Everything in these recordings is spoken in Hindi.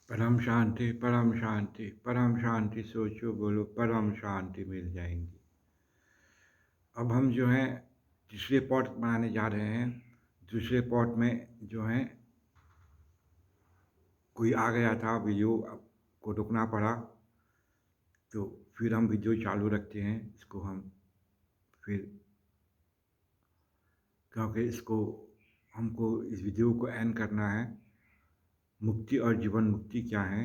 परम शांति, परम शांति सोचो बोलो परम शांति मिल जाएँगी। अब हम जो है तीसरे पॉट बनाने जा रहे हैं। दूसरे पॉट में जो है कोई आ गया था, वीडियो को रुकना पड़ा, तो फिर हम वीडियो चालू रखते हैं। इसको हम फिर क्योंकि इसको हमको इस वीडियो को एंड करना है। मुक्ति और जीवन मुक्ति क्या है?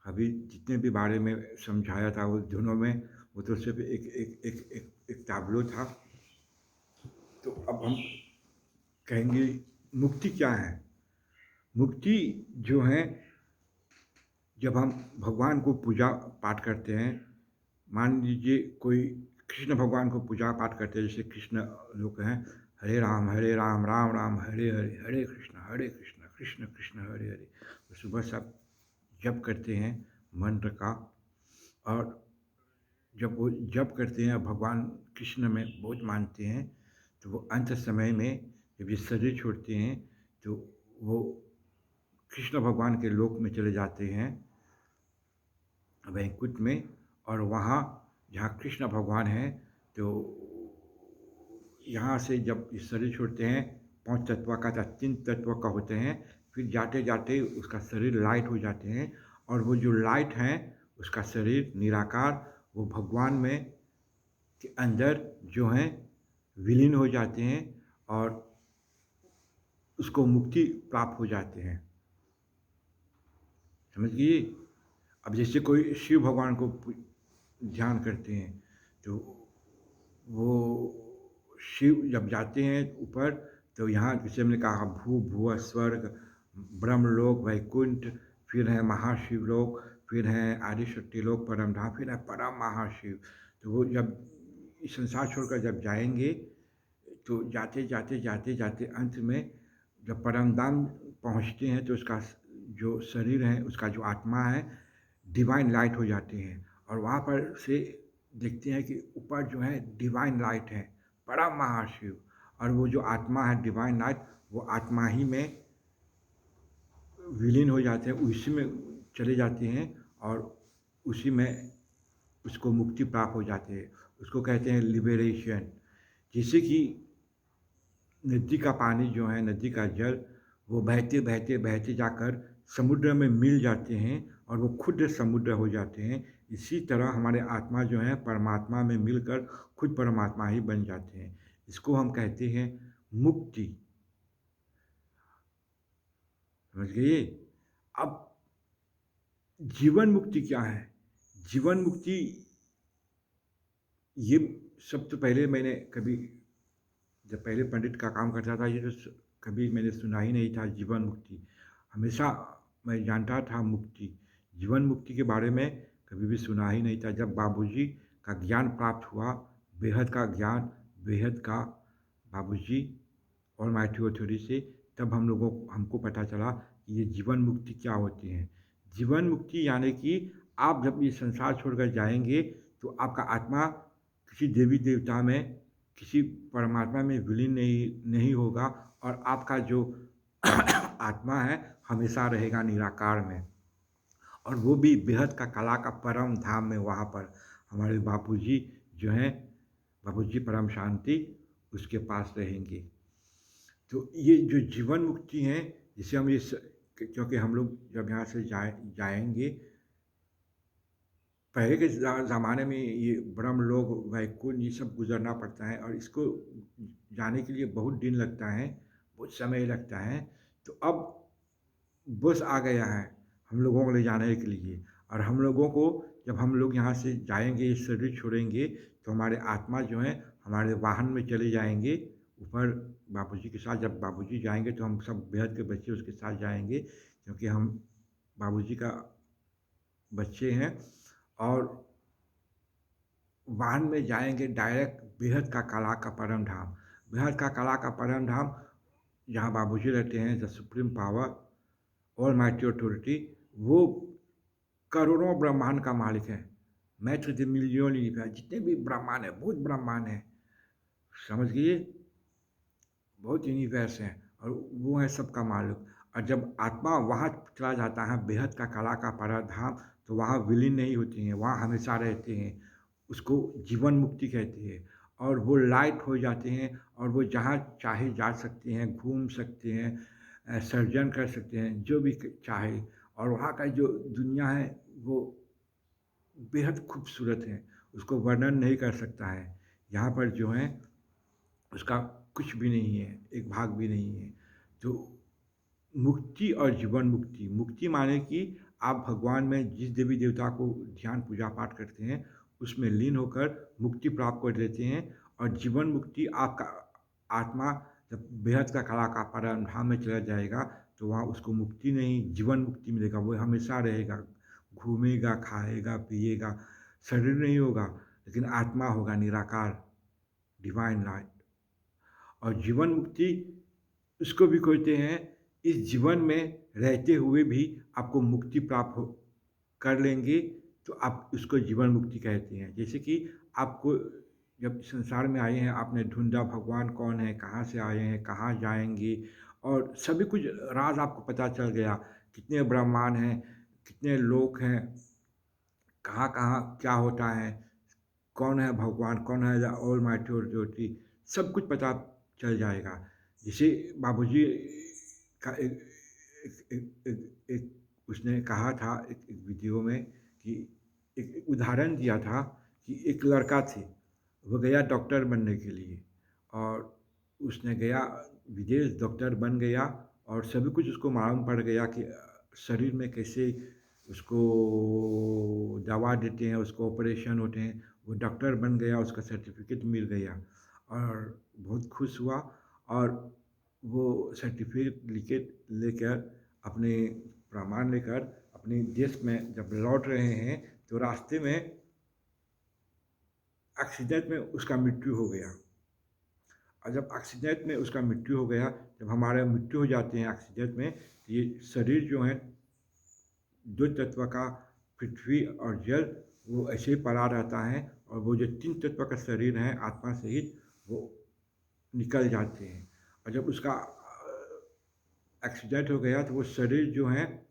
अभी जितने भी बारे में समझाया था वो दोनों में, वो तो सिर्फ एक ताबलो था। तो अब हम कहेंगे मुक्ति क्या है? मुक्ति जो है, जब हम भगवान को पूजा पाठ करते हैं, मान लीजिए कोई कृष्ण भगवान को पूजा पाठ करते हैं, जैसे कृष्ण लोग हैं, हरे राम राम राम हरे हरे, हरे कृष्ण कृष्ण कृष्ण हरे हरे। तो सुबह सब जप करते हैं मंत्र का, और जब वो जप करते हैं, भगवान कृष्ण में बहुत मानते हैं, तो वो अंत समय में जब ये शरीर छोड़ते हैं तो वो कृष्ण भगवान के लोक में चले जाते हैं, वैकुंठ में। और वहाँ जहाँ कृष्ण भगवान हैं, तो यहाँ से जब ये शरीर छोड़ते हैं, 5 तत्व का था, 3 तत्व का होते हैं, फिर जाते जाते उसका शरीर लाइट हो जाते हैं, और वो जो लाइट हैं उसका शरीर निराकार वो भगवान में के अंदर जो हैं विलीन हो जाते हैं, और उसको मुक्ति प्राप्त हो जाते हैं। समझ गए? अब जैसे कोई शिव भगवान को ध्यान करते हैं, तो वो शिव जब जाते हैं ऊपर, तो यहाँ जैसे हमने कहा भू भुव स्वर्ग, ब्रह्मलोक, वैकुंठ, फिर है महाशिवलोक, फिर है आदिशक्ति लोक, परम धाम, फिर है परम महाशिव। तो वो जब इस संसार छोड़कर जब जाएंगे, तो जाते जाते जाते जाते अंत में जब परम धाम पहुँचते हैं, तो उसका जो शरीर है, उसका जो आत्मा है, डिवाइन लाइट हो जाते हैं, और वहाँ पर से देखते हैं कि ऊपर जो है डिवाइन लाइट है, परम महाशिव। और वो जो आत्मा है डिवाइन लाइट, वो आत्मा ही में विलीन हो जाते हैं, उसी में चले जाते हैं, और उसी में उसको मुक्ति प्राप्त हो जाती है। उसको कहते हैं लिबरेशन। जैसे कि नदी का पानी जो है, नदी का जल, वो बहते बहते बहते जाकर समुद्र में मिल जाते हैं, और वो खुद समुद्र हो जाते हैं। इसी तरह हमारे आत्मा जो है परमात्मा में मिलकर खुद परमात्मा ही बन जाते हैं। इसको हम कहते हैं मुक्ति। समझ गए? अब जीवन मुक्ति क्या है? जीवन मुक्ति, ये सब तो पहले मैंने कभी, जब पहले पंडित का काम करता था, ये तो कभी मैंने सुना ही नहीं था जीवन मुक्ति। हमेशा मैं जानता था मुक्ति, जीवन मुक्ति के बारे में कभी भी सुना ही नहीं था। जब बाबूजी का ज्ञान प्राप्त हुआ, बेहद का ज्ञान, बेहद का, बाबूजी ऑलमाइटी अथॉरिटी से, तब हमको पता चला कि ये जीवन मुक्ति क्या होती है। जीवन मुक्ति यानी कि आप जब ये संसार छोड़कर जाएंगे, तो आपका आत्मा किसी देवी देवता में, किसी परमात्मा में विलीन नहीं होगा, और आपका जो आत्मा है हमेशा रहेगा निराकार में, और वो भी बेहद का कला का परम धाम में। वहाँ पर हमारे बापूजी जो हैं, बापूजी परम शांति, उसके पास रहेंगे। तो ये जो जीवन मुक्ति है, जिसे हम क्योंकि हम लोग जब यहाँ से जाएंगे, पहले के ज़माने में ये ब्रह्मलोक, वैकुंठ, ये सब गुजरना पड़ता है, और इसको जाने के लिए बहुत दिन लगता है, बहुत समय लगता है। तो अब बस आ गया है हम लोगों को ले जाने के लिए, और हम लोगों को जब हम लोग यहाँ से जाएंगे, ये शरीर छोड़ेंगे, तो हमारे आत्मा जो है हमारे वाहन में चले जाएंगे ऊपर बाबूजी के साथ। जब बाबूजी जाएंगे तो हम सब बेहद के बच्चे उसके साथ जाएंगे, क्योंकि हम बाबूजी का बच्चे हैं। और वाहन में जाएंगे डायरेक्ट बेहद का कला का परम धाम। बेहद का कला का परम धाम, जहाँ बाबूजी रहते हैं, the supreme power, almighty authority, वो करोड़ों ब्रह्मांड का मालिक है। मैत्र द मिलियन यूनिवर्स, जितने भी ब्रह्मांड है, बहुत ब्रह्मांड है, समझ गए? बहुत यूनिवर्स हैं, और वो है सबका मालिक। और जब आत्मा वहाँ चला जाता है बेहद का कला का परधाम, तो वहाँ विलीन नहीं होती हैं, वहाँ हमेशा रहते हैं। उसको जीवन मुक्ति कहते हैं और वो लाइट हो जाते हैं और वो जहाँ चाहे जा सकते हैं, घूम सकते हैं, सर्जन कर सकते हैं, जो भी चाहे। और वहाँ का जो दुनिया है वो बेहद खूबसूरत है, उसको वर्णन नहीं कर सकता है। यहाँ पर जो है उसका कुछ भी नहीं है, एक भाग भी नहीं है। तो मुक्ति और जीवन मुक्ति, मुक्ति माने कि आप भगवान में जिस देवी देवता को ध्यान पूजा पाठ करते हैं उसमें लीन होकर मुक्ति प्राप्त कर लेते हैं। और जीवन मुक्ति आपका आत्मा जब बेहद का कला का परम में चला जाएगा तो वहाँ उसको मुक्ति नहीं जीवन मुक्ति मिलेगा, वो हमेशा रहेगा, घूमेगा, खाएगा, पिएगा, शरीर नहीं होगा लेकिन आत्मा होगा, निराकार, डिवाइन लाइट। और जीवन मुक्ति उसको भी कहते हैं इस जीवन में रहते हुए भी आपको मुक्ति प्राप्त हो कर लेंगे तो आप उसको जीवन मुक्ति कहते हैं। जैसे कि आपको जब संसार में आए हैं आपने ढूंढा भगवान कौन है, कहाँ से आए हैं, कहाँ जाएंगे, और सभी कुछ राज आपको पता चल गया, कितने ब्रह्मांड हैं, कितने लोक हैं, कहाँ कहाँ क्या होता है, कौन है भगवान, कौन है द ऑल माइटी ऑथोरिटी, सब कुछ पता चल जाएगा। जैसे बाबूजी का एक उसने कहा था एक वीडियो में कि एक उदाहरण दिया था कि एक लड़का थे, वो गया डॉक्टर बनने के लिए और उसने गया विदेश, डॉक्टर बन गया और सभी कुछ उसको मालूम पड़ गया कि शरीर में कैसे उसको दवा देते हैं, उसको ऑपरेशन होते हैं। वो डॉक्टर बन गया, उसका सर्टिफिकेट मिल गया और बहुत खुश हुआ। और वो सर्टिफिकेट लेकर अपने प्रमाण लेकर अपने देश में जब लौट रहे हैं तो रास्ते में एक्सीडेंट में उसका मृत्यु हो गया। और जब एक्सीडेंट में उसका मृत्यु हो गया, जब हमारे मृत्यु हो जाते हैं एक्सीडेंट में, तो ये शरीर जो है दो तत्व का, पृथ्वी और जल, वो ऐसे ही पड़ा रहता है और वो जो तीन तत्व का शरीर है आत्मा सहित वो निकल जाते हैं। और जब उसका एक्सीडेंट हो गया तो वो शरीर जो है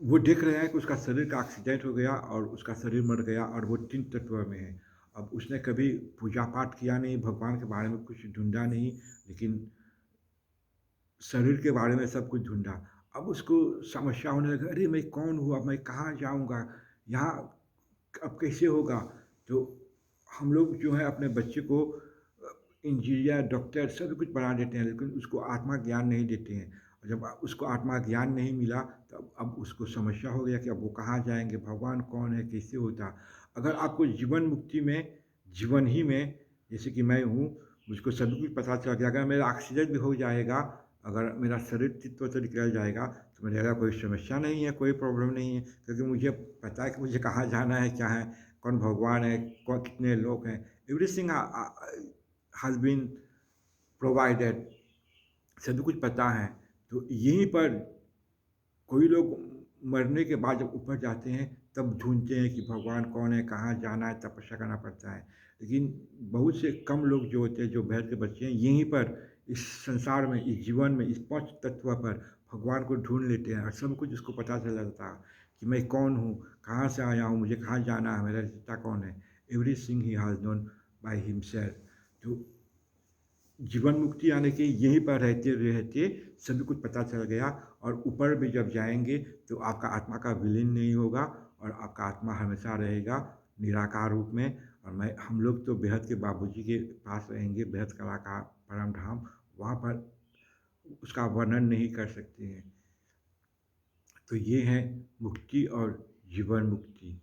वो देख रहे हैं कि उसका शरीर का एक्सीडेंट हो गया और उसका शरीर मर गया और वो तीन तत्व में है। अब उसने कभी पूजा पाठ किया नहीं, भगवान के बारे में कुछ ढूंढा नहीं, लेकिन शरीर के बारे में सब कुछ ढूंढा। अब उसको समस्या होने लगी, अरे मैं कौन हूँ, अब मैं कहाँ जाऊँगा, यहाँ अब कैसे होगा। तो हम लोग जो है अपने बच्चे को इंजीनियर, डॉक्टर सभी कुछ बना देते हैं लेकिन उसको आत्मा ज्ञान नहीं देते हैं। और जब उसको आत्मा ज्ञान नहीं मिला तब अब उसको समस्या हो गया कि अब वो कहाँ जाएंगे, भगवान कौन है, कैसे होता। अगर आपको जीवन मुक्ति में, जीवन ही में, जैसे कि मैं हूँ, मुझको सभी कुछ पता चल गया, अगर मेरा एक्सीडेंट भी हो जाएगा, अगर मेरा शरीर तित्व तो निकल जाएगा तो मेरा कोई समस्या नहीं है, कोई प्रॉब्लम नहीं है, क्योंकि मुझे पता है कि मुझे कहाँ जाना है, क्या है, कौन भगवान है, कौन कितने लोग हैं, एवरीथिंग हैज़ बीन प्रोवाइडेड, सभी कुछ पता है। तो यहीं पर कोई लोग मरने के बाद जब ऊपर जाते हैं तब ढूंढते हैं कि भगवान कौन है, कहाँ जाना है, तपस्या करना पड़ता है। लेकिन बहुत से कम लोग जो होते हैं, जो बैठ के बच्चे हैं, यहीं पर इस संसार में, इस जीवन में, इस पांच तत्व पर भगवान को ढूंढ लेते हैं और सब कुछ उसको पता चल जाता है कि मैं कौन हूँ, कहाँ से आया हूँ, मुझे कहाँ जाना है, मेरा रिश्ता कौन है। Everything he has known by himself. तो जीवन मुक्ति आने के यहीं पर रहते रहते सभी कुछ पता चल गया और ऊपर भी जब जाएंगे तो आपका आत्मा का विलीन नहीं होगा और आपका आत्मा हमेशा रहेगा निराकार रूप में। और मैं हम लोग तो बेहद के बाबूजी के पास रहेंगे, बेहद कला का परम धाम, वहाँ पर उसका वर्णन नहीं कर सकते हैं। तो ये है मुक्ति और जीवन मुक्ति।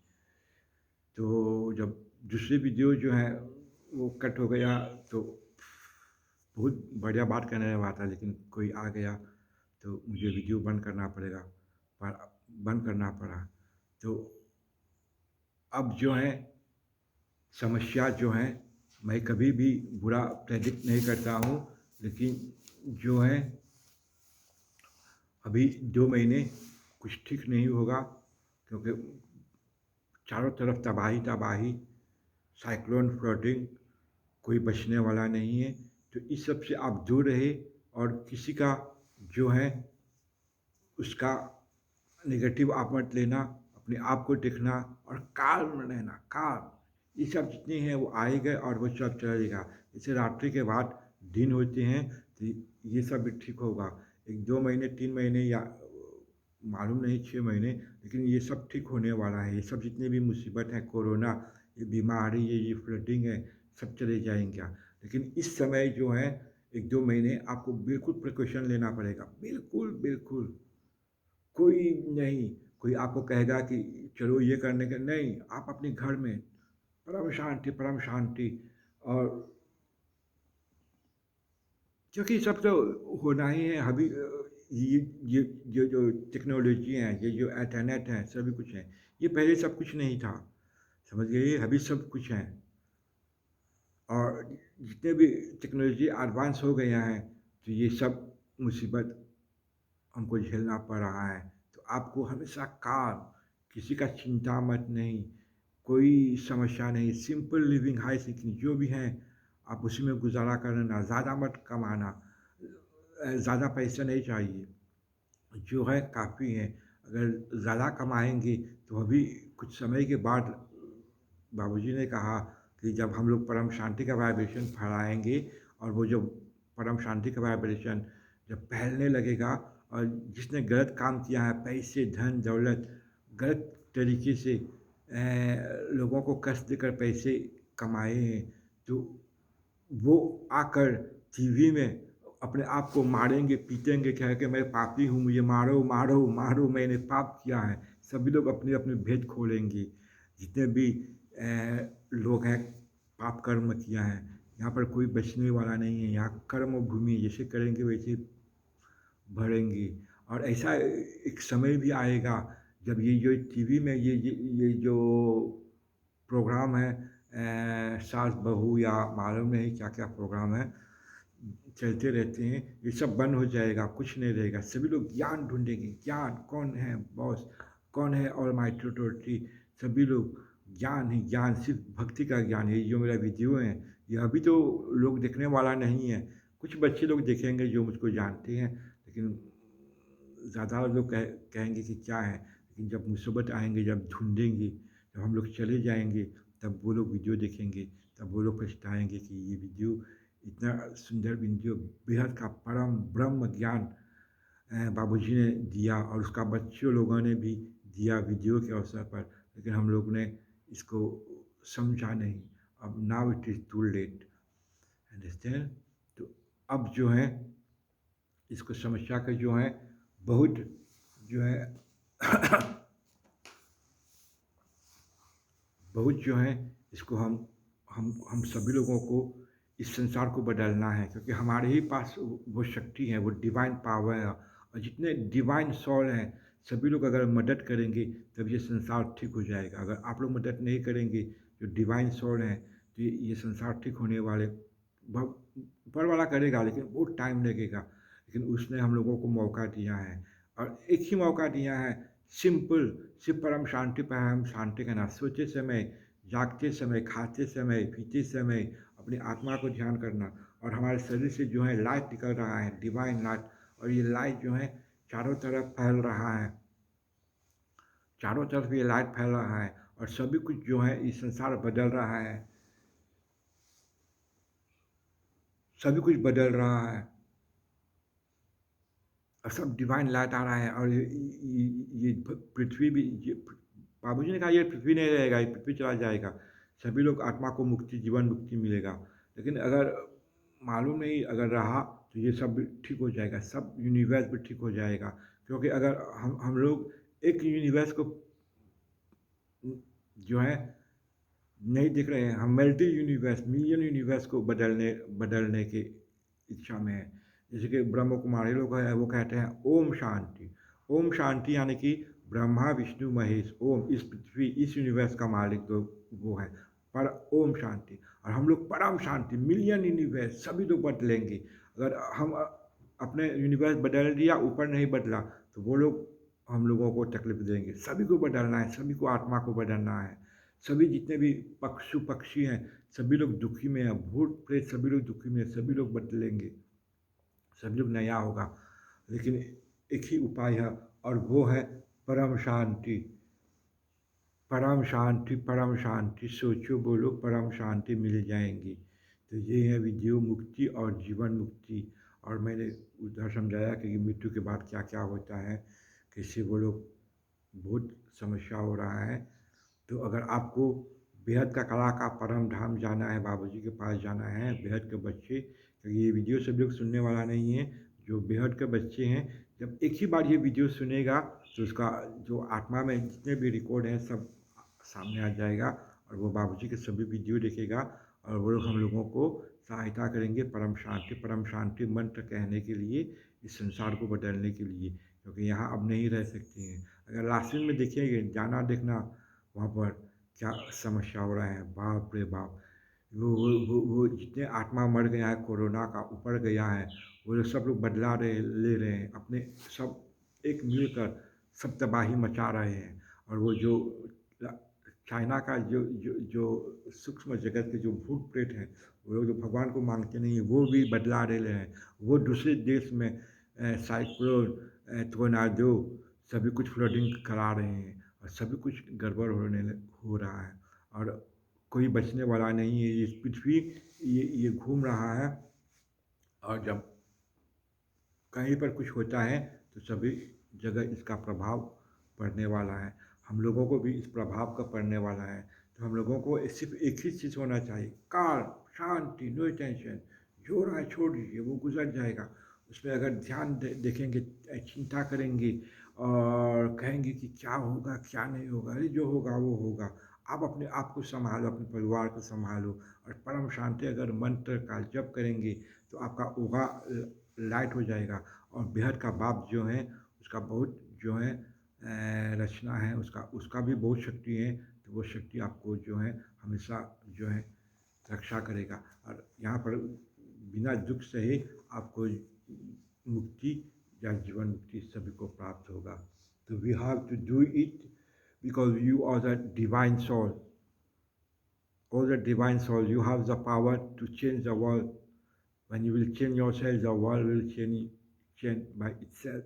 तो जब दूसरे वीडियो जो है वो कट हो गया तो बहुत बढ़िया बात करने वाला था लेकिन कोई आ गया तो मुझे वीडियो बंद करना पड़ेगा, पर बंद करना पड़ा। तो अब जो है समस्या जो है, मैं कभी भी बुरा प्रेडिक्ट नहीं करता हूँ, लेकिन जो है अभी 2 महीने कुछ ठीक नहीं होगा क्योंकि चारों तरफ तबाही तबाही, साइक्लोन, फ्लडिंग, कोई बचने वाला नहीं है। तो इस सब से आप दूर रहे और किसी का जो है उसका नेगेटिव आप मत लेना, अपने आप को देखना और काल्म रहना, काल्म। ये सब जितने हैं वो आएगा और वो सब चलेगा। जैसे रात्रि के बाद दिन होते हैं तो ये सब भी ठीक होगा। 1-2 महीने 3 महीने या मालूम नहीं 6 महीने, लेकिन ये सब ठीक होने वाला है। ये सब जितने भी मुसीबत हैं, कोरोना, ये बीमारी, ये फ्लडिंग है, सब चले जाएंगे। लेकिन इस समय जो है 1-2 महीने आपको बिल्कुल प्रिकॉशन लेना पड़ेगा, बिल्कुल बिल्कुल। कोई नहीं, कोई आपको कहेगा कि चलो ये करने के नहीं, आप अपने घर में परम शांति। और क्योंकि सब तो होना ही है अभी। ये ये ये जो टेक्नोलॉजी है, ये जो इंटरनेट है, सभी कुछ है, ये पहले सब कुछ नहीं था, समझ गए? अभी सब कुछ है। और जितने भी टेक्नोलॉजी एडवांस हो गया है तो ये सब मुसीबत हमको झेलना पड़ रहा है। तो आपको हमेशा काम, किसी का चिंता मत नहीं, कोई समस्या नहीं, सिंपल लिविंग हाई सीखनी जो भी है आप उसी में गुजारा करना, ज़्यादा मत कमाना, ज़्यादा पैसा नहीं चाहिए, जो है काफ़ी है। अगर ज़्यादा कमाएंगे तो अभी कुछ समय के बाद बाबूजी ने कहा कि जब हम लोग परम शांति का वाइब्रेशन फैलाएंगे और वो जो परम शांति का वाइब्रेशन जब फैलने लगेगा, और जिसने गलत काम किया है, पैसे धन दौलत गलत तरीके से लोगों को कष्ट देकर पैसे कमाए हैं, तो वो आकर टीवी में अपने आप को मारेंगे पीटेंगे, कह के मैं पापी हूँ, मुझे मारो मारो मारो, मैंने पाप किया है। सभी लोग अपने अपने भेद खोलेंगे, जितने भी लोग हैं पाप कर्म किया है। यहाँ पर कोई बचने वाला नहीं है, यहाँ कर्म भूमि, जैसे करेंगे वैसे भरेंगे। और ऐसा एक समय भी आएगा जब ये जो टीवी में ये जो प्रोग्राम है, सास बहू या मालूम नहीं क्या क्या प्रोग्राम है चलते रहते हैं, ये सब बंद हो जाएगा, कुछ नहीं रहेगा। सभी लोग ज्ञान ढूंढेंगे, ज्ञान कौन है बॉस, कौन है ऑलमाइटी अथॉरिटी। सभी लोग ज्ञान ही ज्ञान, सिर्फ भक्ति का ज्ञान। ये जो मेरा वीडियो है ये अभी तो लोग देखने वाला नहीं है, कुछ बच्चे लोग देखेंगे जो मुझको जानते हैं, लेकिन ज़्यादा लोग कहेंगे कि क्या है। लेकिन जब मुसीबत आएंगे, जब ढूंढेंगे, जब हम लोग चले जाएंगे, तब वो लोग वीडियो देखेंगे, तब वो लोग पछताएंगे कि ये वीडियो, इतना सुंदर वीडियो, बेहद का परम ब्रह्म ज्ञान बाबूजी ने दिया, और उसका बच्चों लोगों ने भी दिया वीडियो के अवसर पर, लेकिन हम लोग ने इसको समझा नहीं। अब now it is too late, understand? तो अब जो है इसको समस्या का जो है बहुत जो है बहुत जो है इसको हम सभी लोगों को इस संसार को बदलना है, क्योंकि हमारे ही पास वो शक्ति है, वो डिवाइन पावर है। और जितने डिवाइन सोल हैं सभी लोग अगर मदद करेंगे तब ये संसार ठीक हो जाएगा। अगर आप लोग मदद नहीं करेंगे, जो डिवाइन सोल हैं, तो ये संसार ठीक होने वाले ऊपर वाला करेगा, लेकिन बहुत टाइम लगेगा। लेकिन उसने हम लोगों को मौका दिया है, और एक ही मौका दिया है, सिंपल, सिर्फ परम शांति पर हम शांति करना। सोते समय, जागते समय, खाते समय, पीते समय अपनी आत्मा को ध्यान करना, और हमारे शरीर से जो है लाइट निकल रहा है, डिवाइन लाइट, और ये लाइट जो है चारों तरफ फैल रहा है, चारों तरफ ये लाइट फैल रहा है, और सभी कुछ जो है इस संसार बदल रहा है, सभी कुछ बदल रहा है, और सब डिवाइन लाइट आ रहा है। और ये पृथ्वी भी, बाबूजी ने कहा ये पृथ्वी नहीं रहेगा, ये पृथ्वी चला जाएगा, सभी लोग आत्मा को मुक्ति, जीवन मुक्ति मिलेगा। लेकिन अगर मालूम नहीं अगर रहा तो ये सब भी ठीक हो जाएगा, सब यूनिवर्स भी ठीक हो जाएगा। क्योंकि अगर हम लोग एक यूनिवर्स को जो है नहीं दिख रहे हैं, हम मल्टी यूनिवर्स, मिलियन यूनिवर्स को बदलने की इच्छा में है। जैसे कि ब्रह्म कुमारी लोग हैं, वो कहते हैं ओम शांति। ओम शांति यानी कि ब्रह्मा विष्णु महेश, ओम, इस पृथ्वी, इस यूनिवर्स का मालिक तो वो है, पर ओम शांति। और हम लोग परम शांति, मिलियन यूनिवर्स, सभी लोग बदलेंगे। अगर हम अपने यूनिवर्स बदल दिया, ऊपर नहीं बदला, तो वो लोग हम लोगों को तकलीफ देंगे। सभी को बदलना है, सभी को आत्मा को बदलना है। सभी जितने भी पशु पक्षी हैं सभी लोग दुखी में हैं, भूत प्रेत सभी लोग दुखी में हैं, सभी लोग बदलेंगे, सभी लोग नया होगा। लेकिन एक ही उपाय है, और वो है परम शांति। परम शांति, परम शांति, सोचो बोलो परम शांति मिल जाएंगी। तो ये है विदेह मुक्ति और जीवन मुक्ति। और मैंने उधर समझाया कि मृत्यु के बाद क्या क्या होता है, कैसे वो लोग बहुत समस्या हो रहा है। तो अगर आपको बेहद का कला का परम धाम जाना है, बाबूजी के पास जाना है, बेहद के बच्चे, तो ये वीडियो सब लोग सुनने वाला नहीं है। जो बेहद के बच्चे हैं, जब एक ही बार ये वीडियो सुनेगा तो उसका जो आत्मा में जितने भी रिकॉर्ड हैं सब सामने आ जाएगा, और वो बाबूजी के सभी वीडियो देखेगा, और वो लोग हम लोगों को सहायता करेंगे परम शांति मंत्र कहने के लिए, इस संसार को बदलने के लिए, क्योंकि यहाँ अब नहीं रह सकते हैं। अगर लास्ट में देखेंगे, जाना देखना वहाँ पर क्या समस्या हो रहा है, बाप रे बाप। वो जितने आत्मा मर गया है, कोरोना का ऊपर गया है, वो लोग सब लोग बदला ले रहे हैं अपने, सब एक मिलकर सब तबाही मचा रहे हैं। और वो जो चाइना का जो सूक्ष्म जगत के जो भूत प्रेत हैं, वो लोग जो भगवान को मांगते नहीं हैं, वो भी बदला ले रहे हैं। वो दूसरे देश में साइक्लोन, टोर्नाडो, सभी कुछ फ्लडिंग करा रहे हैं, और सभी कुछ गड़बड़ हो रहा है, और कोई बचने वाला नहीं है। ये पृथ्वी ये घूम रहा है, और जब कहीं पर कुछ होता है तो सभी जगह इसका प्रभाव पड़ने वाला है। हम लोगों को भी इस प्रभाव का पड़ने वाला है। तो हम लोगों को सिर्फ एक ही चीज़ होना चाहिए, कार शांति, नो टेंशन, जो रहा है छोड़ दीजिए, वो गुजर जाएगा। उसमें अगर ध्यान देखेंगे, चिंता करेंगे और कहेंगे कि क्या होगा क्या नहीं होगा, अरे जो होगा वो होगा। आप अपने आप को संभालो, अपने परिवार को संभालो, और परम शांति अगर मंत्र का जप करेंगे तो आपका होगा लाइट हो जाएगा। और बेहद का बाप जो है, उसका बहुत जो है रचना है, उसका भी बहुत शक्ति है। तो वो शक्ति आपको जो है हमेशा जो है रक्षा करेगा, और यहाँ पर बिना दुख से ही आपको मुक्ति या जीवन मुक्ति सभी को प्राप्त होगा। तो we have to do it, because you are the divine soul, all the divine soul. You have the power to change the world. When you will change yourself, the world will change by itself.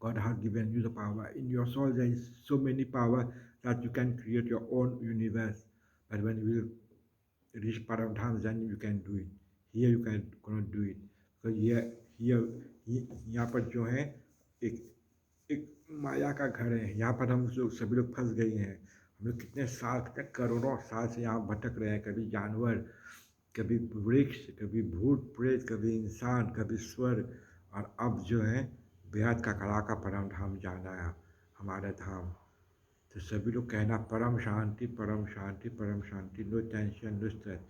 God has given you the power. In your soul, there is so many power that you can create your own universe. But when you will reach Paramdham, then you can do it. Here you cannot do it. Because यहाँ पर जो है एक माया का घर है। यहाँ पर हम लोग सभी लोग फंस गए हैं। हम लोग कितने साल, कितने करोड़ों साल से यहाँ भटक रहे हैं। कभी जानवर, कभी वृक्ष, कभी भूत प्रेत, कभी इंसान, कभी स्वर्ग, और अब जो है बेहद का कला का परम धाम जाना है, हमारा धाम। तो सभी लोग कहना परम शांति, परम शांति, परम शांति, no tension, no stress,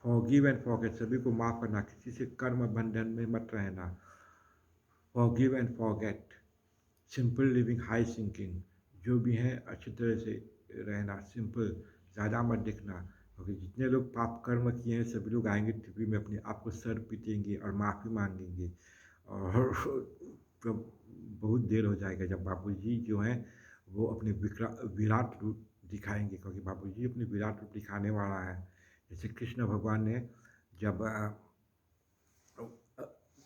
forgive and forget, सभी को माफ़ करना, किसी से कर्म बंधन में मत रहना, forgive and forget, simple living, high thinking, जो भी है अच्छी तरह से रहना, सिंपल, ज़्यादा मत दिखना। क्योंकि जितने लोग पाप कर्म किए हैं सभी लोग आएंगे टीवी में अपने आप को सर पीटेंगे और माफ़ी मांगेंगे, और तो बहुत देर हो जाएगा जब बापूजी जो हैं वो अपने विराट रूप दिखाएंगे। क्योंकि बापूजी अपने विराट रूप दिखाने वाला है। जैसे कृष्ण भगवान ने जब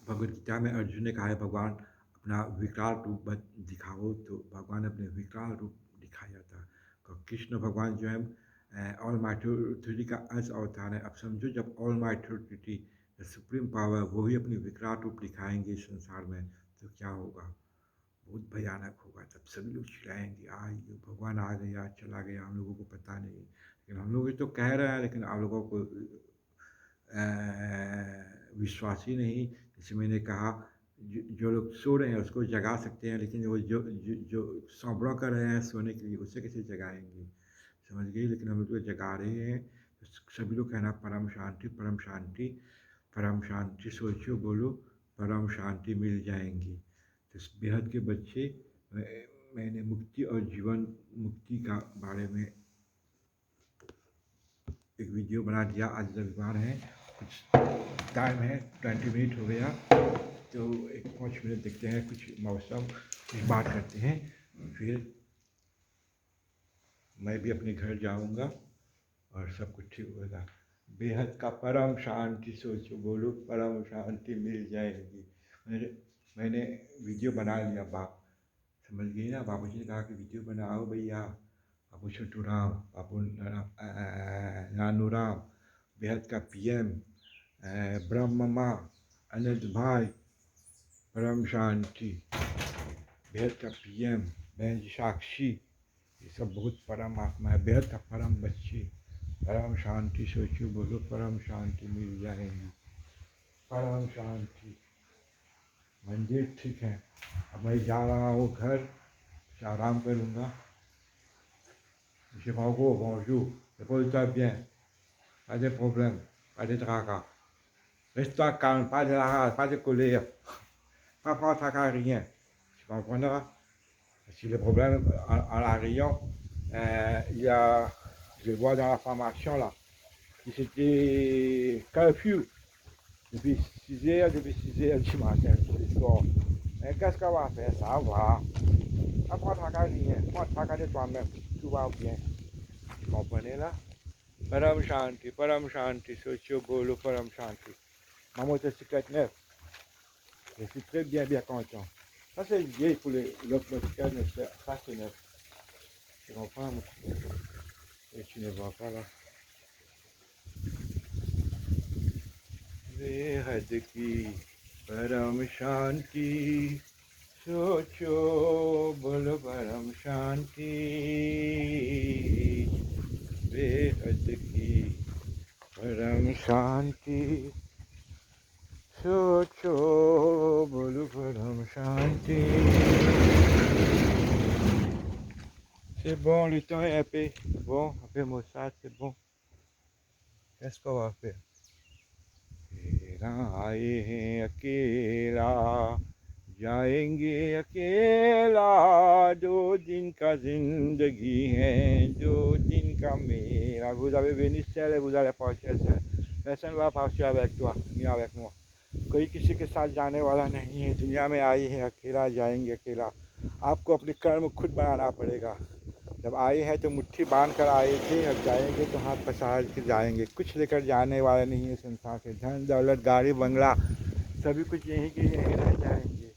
भगवद गीता में अर्जुन ने कहा है भगवान अपना विकराल रूप दिखाओ, तो भगवान ने अपने विकराल रूप दिखाया था। तो कृष्ण भगवान जो है ऑल माइटी ऑथोरिटी का अंश अवतार है। अब समझो जब all mighty authority supreme power वो ही अपनी विकराल रूप दिखाएंगे इस संसार में, तो क्या होगा, बहुत भयानक होगा। तब सभी लोग चिल्लाएंगे ये भगवान आ गया चला गया, हम लोगों को पता नहीं। लेकिन हम लोग तो कह रहे हैं, लेकिन आप लोगों को विश्वास ही नहीं। जैसे मैंने कहा, जो लोग सो रहे हैं उसको जगा सकते हैं, लेकिन वो जो सौंबड़ा कर रहे हैं सोने के लिए, उससे कैसे जगाएंगे, समझ गए। लेकिन हम लोग तो जगा रहे हैं। तो सभी लोग कहना परम शांति, परम शांति, परम शांति, सोचो बोलो परम शांति मिल जाएंगी। तो इस बेहद के बच्चे, मैंने मुक्ति और जीवन मुक्ति का बारे में एक वीडियो बना दिया। आज रविवार है, कुछ टाइम है, 20 मिनट हो गया, तो एक 5 मिनट देखते हैं, कुछ मौसम, कुछ बात करते हैं, फिर मैं भी अपने घर जाऊंगा और सब कुछ ठीक होगा। बेहद का परम शांति सोचो, बोलो परम शांति मिल जाएगी। मैंने मैंने वीडियो बना लिया, बाप समझ गई ना। बाबू जी ने कहा कि वीडियो बनाओ भैया, बाबू छोटू राम, बाबू नानू राम, बेहद का पीएम, ब्रह्म माँ, अनंत भाई, परम शांति, बेहद का पीएम, बहन जी साक्षी, ये सब बहुत परम आत्मा है, बेहद का परम बच्चे। परम शांति सोचो, बोलो परम शांति मिल जाएगी, परम शांति। मंदिर ठीक है, अब मैं जा रहा हूँ घर, कुछ आराम करूँगा। Monsieur Franco, bonjour. Repose-toi bien. Pas de problème, pas de tracas. Reste-toi calme, pas de rage, pas de colère. Pas prendre tracas à rien. Tu comprendras? Si le problème en la Réunion, il y a, je vois dans la formation là, que c'était curfew depuis 6 heures du matin, ce soir. Mais qu'est-ce qu'on va faire? Ça va. Pas prendre tracas à rien. Prends tracas de toi-même. Tout va bien. Tu comprenez là? परम शांति, सोचो बोलो परम शांति। Ma motocyclette neuve, je suis très bien content. Ça c'est vieille pour l'autre motocyclette, mais ça c'est neuf. Tu comprends? Et tu ne vois pas là. बेहद की परम शांति, सोचो बोलो परम शांति, बेहद की परम शांति, सोचो बोलो परम शांति। C'est bon, le temps est un peu bon, un peu maussade, c'est bon. Qu'est-ce qu'on va faire? आए हैं अकेला, जाएंगे अकेला, 2 दिन का जिंदगी है, 2 दिन का मेला। Vous avez venu seul et vous allez partir seul. Personne ne va partir avec toi, ni avec moi. कोई किसी के साथ जाने वाला नहीं है। दुनिया में आई है अकेला, जाएंगे अकेला। आपको अपने कर्म खुद बनाना पड़ेगा। जब आए हैं तो मुट्ठी बांध कर आए थे, अब जाएंगे तो हाथ पसार के जाएंगे। कुछ लेकर जाने वाले नहीं है संसार से। धन दौलत गाड़ी बंगला सभी कुछ यहीं के यहीं रह जाएंगे।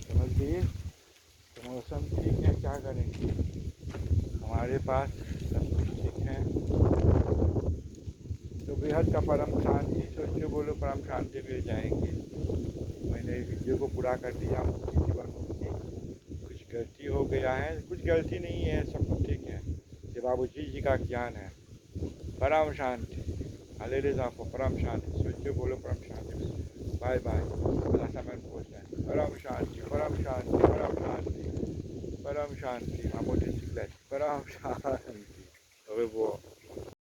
समझ गए? तो मौसम ठीक है, क्या करेंगे, हमारे पास सब कुछ ठीक है। तो बेहद का परम शांति सोचो, बोलो परम शांति मिल जाएंगे। मैंने वीडियो को पूरा कर दिया, मुक्ति जीवन मुक्ति। कुछ गलती हो गया है, कुछ गलती नहीं है, सब कुछ ठीक है। ये बाबू जी का ज्ञान है। परम शांति, allez les enfants, परम शांति सोचो, बोलो परम शांति। Bye bye, à la semaine prochaine। परम शांति, परम शांति, परम शांति, परम शांति। Ma motocyclette, परम शांति। Au revoir।